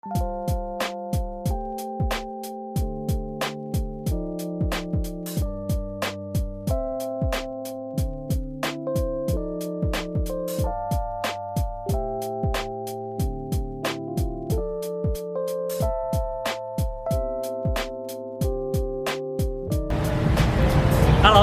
Halo,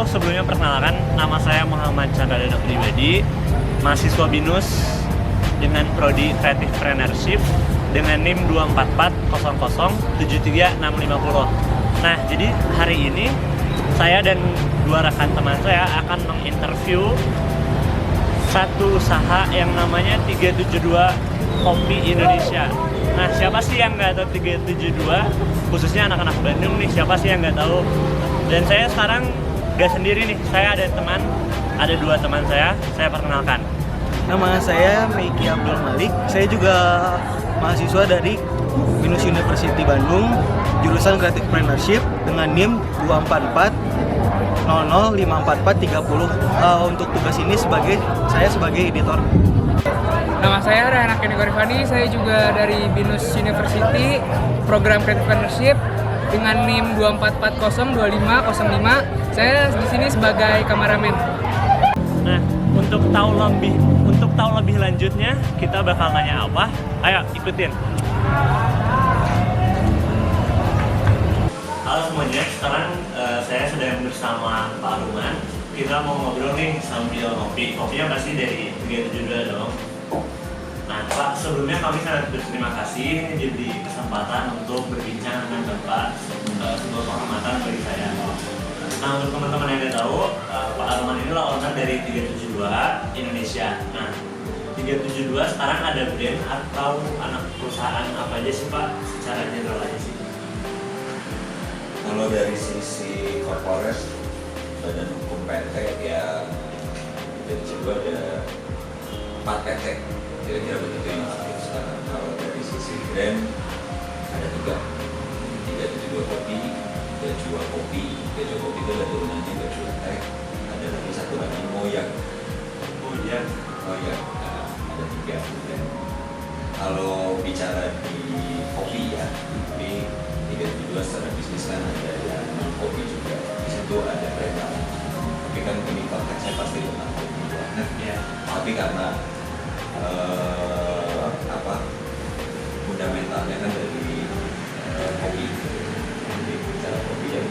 sebelumnya perkenalkan, nama saya Muhammad Chandradana Pribadi, mahasiswa BINUS dengan prodi Creative Entrepreneurship dengan NIM 24400073650. Nah, jadi hari ini saya dan dua rekan teman saya akan menginterview satu usaha yang namanya 372 Kopi Indonesia. Nah, siapa sih yang nggak tahu 372? Khususnya anak-anak Bandung nih, siapa sih yang nggak tahu? Dan saya sekarang gak sendiri nih, saya ada teman, ada dua teman saya perkenalkan. Nama saya Meiki Abdul Malik, saya juga mahasiswa dari BINUS University Bandung, jurusan Creative Entrepreneurship dengan NIM 24400054430. Untuk tugas ini saya sebagai editor. Nama saya Rehana Kenny Gorifani, saya juga dari BINUS University, program Creative Entrepreneurship dengan NIM 244025005. Saya di sini sebagai kameramen. Nah, untuk tahu lebih lanjutnya, kita bakal nanya apa? Ayo, ikutin. Halo semuanya, sekarang saya sedang bersama Pak Ruman. Kita mau ngobrol nih sambil ngopi. Kopinya pasti dari 372 dong. Nah, Pak, sebelumnya kami sangat berterima kasih jadi kesempatan untuk berbincang dengan Bapak, sebuah kehormatan bagi saya. Nah, untuk teman-teman yang tidak tahu, Pak Arman ini adalah owner dari 372 Indonesia. Nah, 372 sekarang ada brand atau anak perusahaan apa aja sih Pak? Secara general aja sih. Kalau dari sisi korporat, badan hukum PT ya, 372 ada 4 PT. Kira-kira begitu yang aktif sekarang. Kalau dari sisi brand ada 372 Kopi, Gajua Kopi. Gajua Kopi itu ada turunannya Gajua Teh. Ada lagi satu lagi Moyak. Moyak. Nah, ada 3 brand. Kalau bicara di kopi ya, di 372 secara bisnis kan ada yang non kopi juga. Di situ ada brand lain. Tapi kan ini konteksnya pasti tentang kopi banget ya. Tapi karena fundamentalnya kan dari kopi, jadi bicara kopi ya.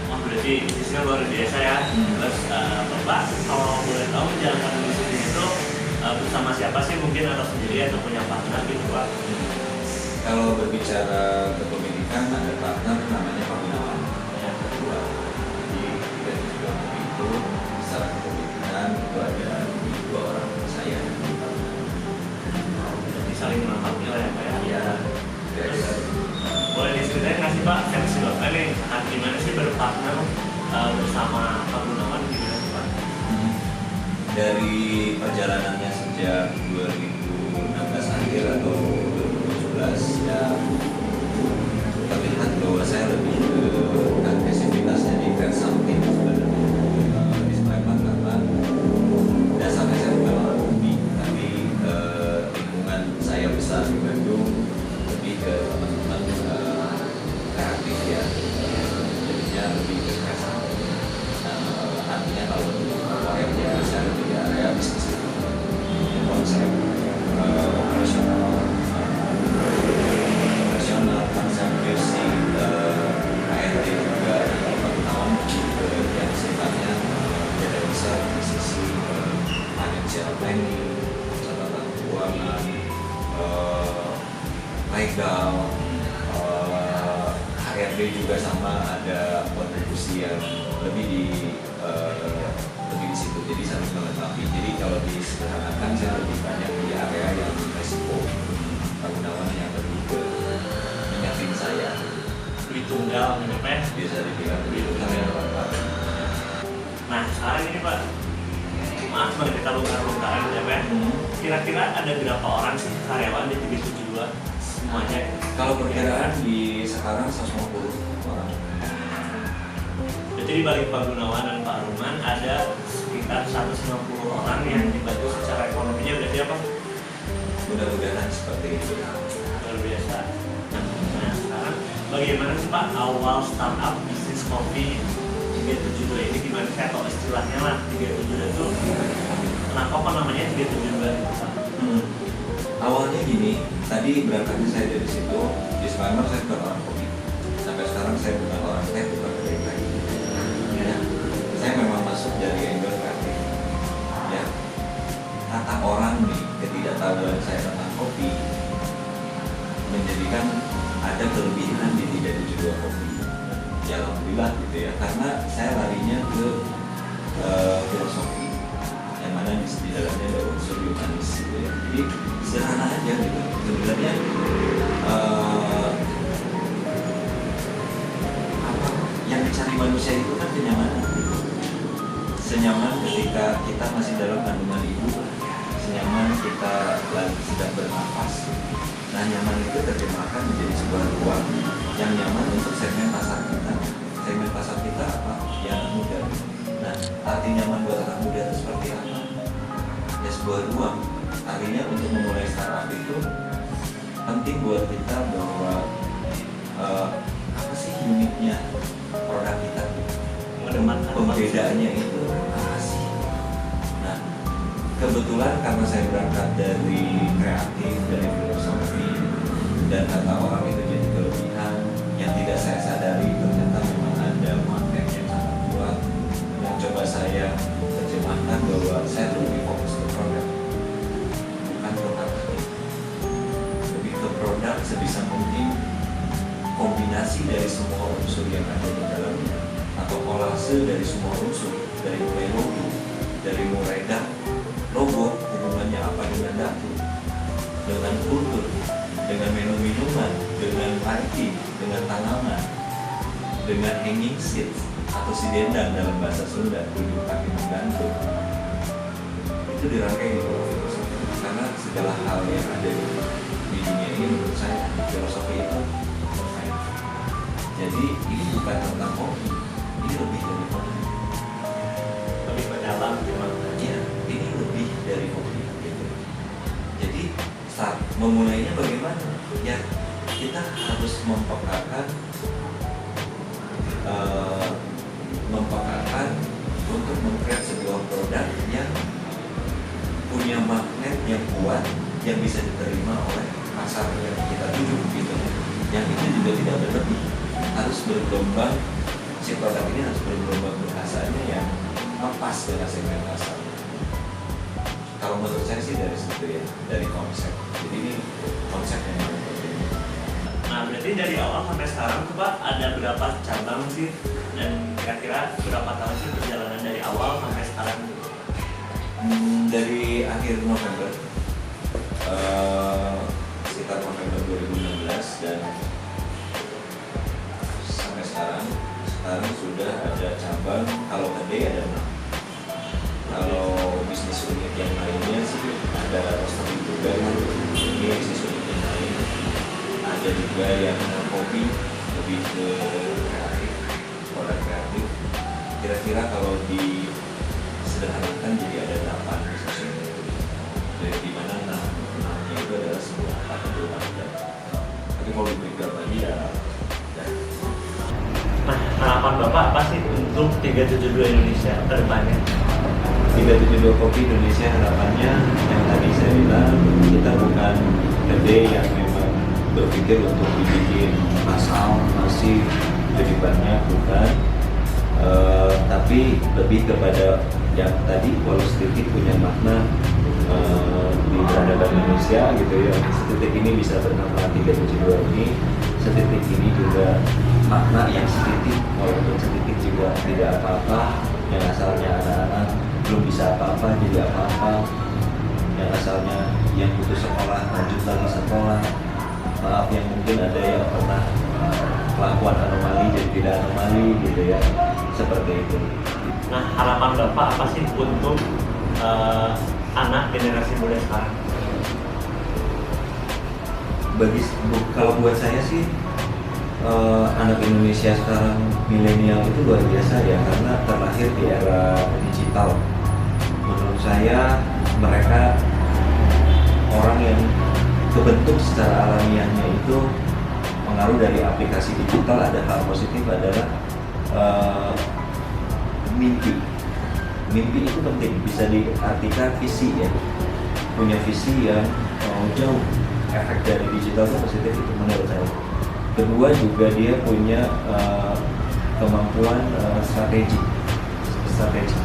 Oh, berarti bisnisnya luar biasa ya. Terus Bapak kalau boleh tahu menjalankan bisnis itu bersama siapa sih, mungkin atau sendiri atau punya partner gitu Pak? Kalau berbicara kepemilikan ada partner namanya Pak Gunawan yang kedua. Jadi kita juga kopi itu secara kepemilikan itu ada 2 orang saya. Saling melengkapi lah ya Pak ya. Iya. Terus boleh diceritain nggak sih Pak, versi Bapak nih, gimana sih berpartner bersama Pak Gunawan gimana sih Pak? Dari perjalanannya sejak 2016 akhir atau 2017 ya terlihat bahwa saya lebih ke agresivitasnya di event something sebenarnya di Sleman karena dasarnya saya bukan orang kopi, tapi lingkungan saya besar di Bandung lebih ke teman-teman kreatif ya, jadinya lebih ke kreatif. Artinya kalau proyek ya saya lebih di area bisnis konsep operasional konsep musik HRD juga pengetahuan yang sifatnya tidak bisa di sisi financial planning, catatan keuangan, legal, HRD juga sama ada kontribusi yang lebih di situ, jadi saling melengkapi. Jadi kalau disederhanakan saya lebih banyak di area yang resiko, Gunawan yang lebih ke menyamping saya. Duit tunggal gitu Pak, Bisa dibilang duit tunggal yang lengkap. Nah sekarang ini Pak, maaf banget kita longgar-longgaran gitu ya Pak. Kira-kira ada berapa orang sih karyawan di 372 semuanya? Kalau perkiraan di sekarang 150 orang. Jadi di balik Pak Gunawan dan Pak Ruman ada sekitar 150 orang yang dibantu secara ekonominya, berarti apa? Mudah-mudahan seperti itu. Luar biasa. bagaimana sih Pak awal startup bisnis kopi 372 ini gimana sih, atau istilahnya lah 372 itu kenapa kok namanya 372 itu Pak? Awalnya gini, tadi berangkatnya saya dari situ, disclaimer saya bukan orang kopi. Sampai sekarang saya bukan orang teh, bukan dari teh. Ya, saya memang masuk dari angle kreatif. Ya, kata orang nih, ketidaktahuan saya tentang kopi menjadikan ada kelebihan di 372 kopi. Ya alhamdulillah gitu ya, karena saya larinya ke filosofi yang mana di dalamnya ada unsur humanis gitu ya. Jadi sederhana aja gitu. Sebenarnya apa yang dicari manusia itu kan kenyamanan. Senyaman ketika kita masih dalam kandungan ibu, senyaman kita lagi sedang bernafas. Nah, nyaman itu terjemahkan menjadi sebuah ruang yang nyaman untuk segmen pasar kita. Segmen pasar kita apa? Ya anak muda. Nah, arti nyaman buat anak muda itu seperti apa? Ya sebuah ruang. Artinya untuk memulai startup itu penting buat kita bahwa apa sih uniknya produk kita? Pembedaannya itu apa sih? Nah, kebetulan karena saya berangkat dari kreatif, dari filosofi, dan kata orang itu jadi kelebihan yang tidak saya sadari, ternyata memang ada market yang sangat kuat yang coba saya terjemahkan bahwa saya lebih fokus ke produk, bukan ke marketing, lebih ke produk sebisa mungkin kombinasi dari semua unsur yang ada di dalamnya atau kolase dari semua unsur, dari mulai logo, dari mulai logo hubungannya apa dengan dapur, dengan kultur, dengan menu minuman, dengan IT, dengan tanaman, dengan hanging seats atau sidendang dalam bahasa Sunda, duduk kaki menggantung. Itu dirangkai di bawah filosofi. Karena segala hal yang ada di dunia ini menurut saya filosofi itu terkait. Jadi ini bukan tentang kopi, ini lebih dari kopi. Lebih mendalam gimana? Iya, ini lebih dari kopi gitu. Jadi saat memulainya bagaimana? Ya kita harus mempekakan untuk mengkreat sebuah produk yang punya magnet yang kuat yang bisa diterima oleh pasar yang kita tuju gitu. Yang itu juga tidak berlebih, harus bergelombang, si produk ini harus bergelombang bahasanya yang pas dengan segmen pasar. Kalau menurut saya sih dari situ ya, dari konsep. Jadi ini konsepnya yang penting. Nah, berarti dari awal sampai sekarang tuh Pak ada berapa cabang sih, dan kira-kira berapa tahun sih perjalanan dari awal sampai sekarang? Dari akhir November, sekitar November 2016 dan sampai sekarang sudah ada cabang. Kalau kedai ada 6. Kalau bisnis unit yang lainnya sih ada roastery juga, ini bisnis unit yang lain. Ada juga yang kopi, lebih ke kreatif, produk kreatif. Kira-kira kalau disederhanakan jadi ada 8 bisnis unit. Dari dimana 6-nya itu adalah sebuah kategori tanggung. Tapi kalau diberikan lagi ya. Nah, harapan Bapak apa sih untuk 372 Indonesia ke depannya? 372 Kopi Indonesia harapannya yang tadi saya bilang, kita bukan kedai yang memang berpikir untuk dibikin massal, masif, jadi banyak, bukan. Tapi lebih kepada yang tadi walau sedikit punya makna di peradaban Indonesia gitu ya. Setitik ini bisa bernama 372 ini, setitik ini juga makna yang sedikit, walaupun sedikit juga tidak apa-apa. Yang asalnya anak-anak belum bisa apa-apa jadi apa-apa, yang asalnya yang putus sekolah lanjut lagi sekolah, maaf yang mungkin ada yang pernah kelakuan anomali jadi tidak anomali gitu ya, seperti itu. Nah, harapan Bapak apa sih untuk anak generasi muda sekarang? Kalau buat saya sih anak Indonesia sekarang milenial itu luar biasa ya, karena terlahir di era digital. Menurut saya mereka orang yang kebentuk secara alamiahnya itu pengaruh dari aplikasi digital ada hal positif adalah mimpi. Mimpi itu penting, bisa diartikan visi ya. Punya visi yang jauh. Efek dari digital itu positif itu menurut saya. Kedua juga dia punya kemampuan strategic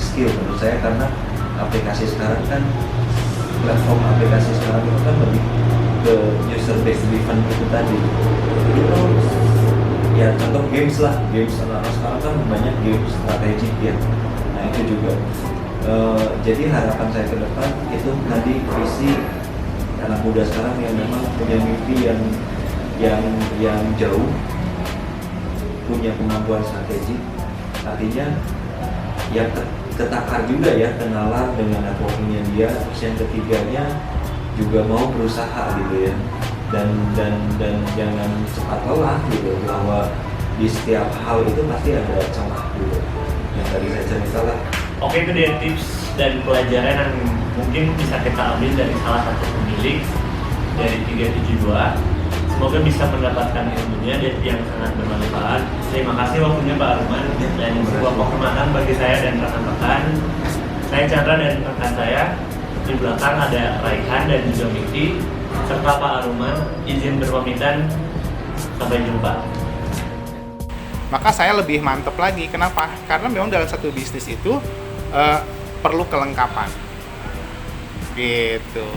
skill menurut saya, karena aplikasi sekarang kan, platform aplikasi sekarang itu kan lebih ke user based driven itu tadi. Itu ya contoh games lah, games anak-anak sekarang kan banyak games strategik ya. Nah itu juga. Jadi harapan saya ke depan itu tadi visi anak muda sekarang yang memang punya mimpi yang jauh, punya kemampuan strategik, artinya ya ketakar juga ya, kenalan dengan networkingnya dia. Terus yang ketiganya juga mau berusaha gitu ya, dan jangan cepat lelah gitu, bahwa di setiap hal itu pasti ada celah gitu yang tadi saya cerita lah. Oke, itu dia tips dan pelajaran yang mungkin bisa kita ambil dari salah satu pemilik dari 372. Semoga bisa mendapatkan ilmunya yang sangat bermanfaat. Terima kasih waktunya Pak Arman, dan sebuah kehormatan bagi saya dan rekan-rekan. Saya Chandra dan rekan saya. Di belakang ada Raihan dan juga Miki, serta Pak Arman. Izin berpamitan, sampai jumpa. Maka saya lebih mantep lagi. Kenapa? Karena memang dalam satu bisnis itu perlu kelengkapan gitu.